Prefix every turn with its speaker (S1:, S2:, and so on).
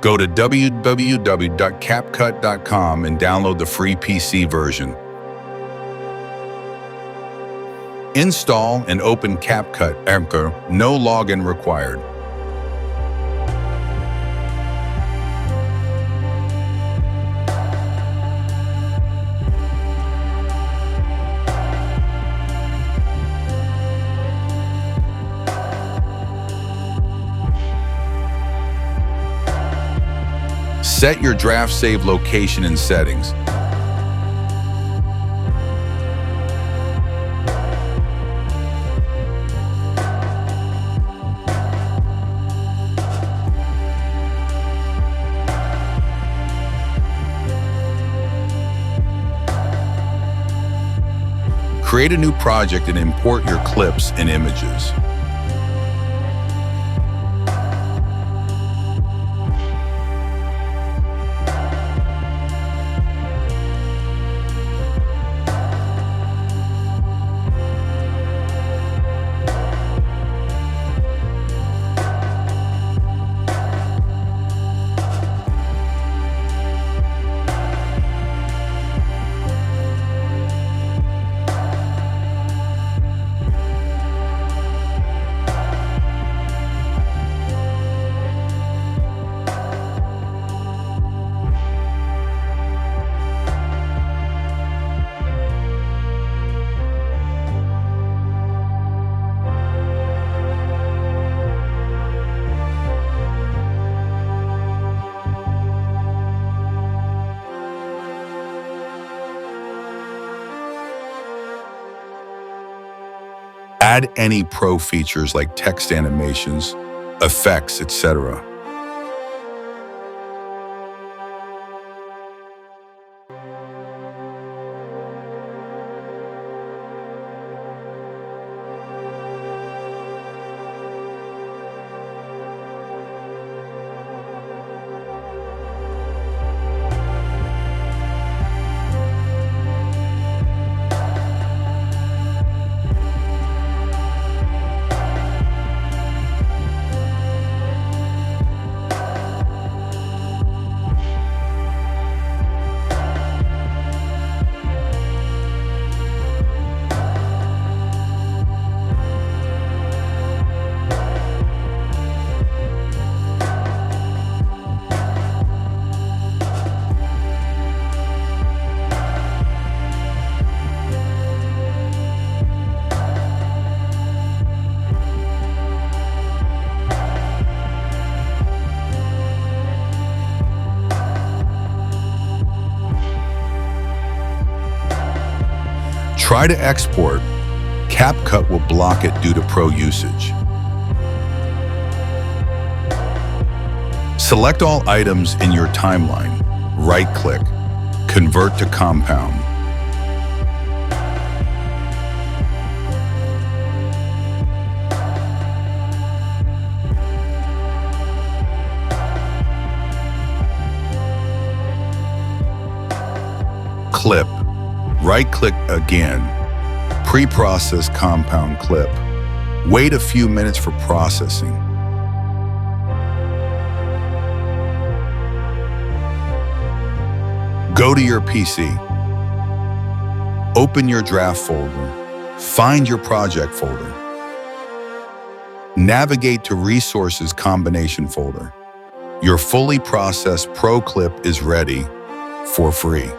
S1: Go to www.capcut.com and download the free PC version. Install and open CapCut. No login required. Set your draft save location and settings. Create a new project and import your clips and images. Add any pro features like text animations, effects, etc. Try to export. CapCut will block it due to pro usage. Select all items in your timeline. Right-click. Convert to compound. Clip. Right-click again. Pre-process compound clip. Wait a few minutes for processing. Go to your PC. Open your draft folder. Find your project folder. Navigate to Resources Combination folder. Your fully processed Pro clip is ready for free.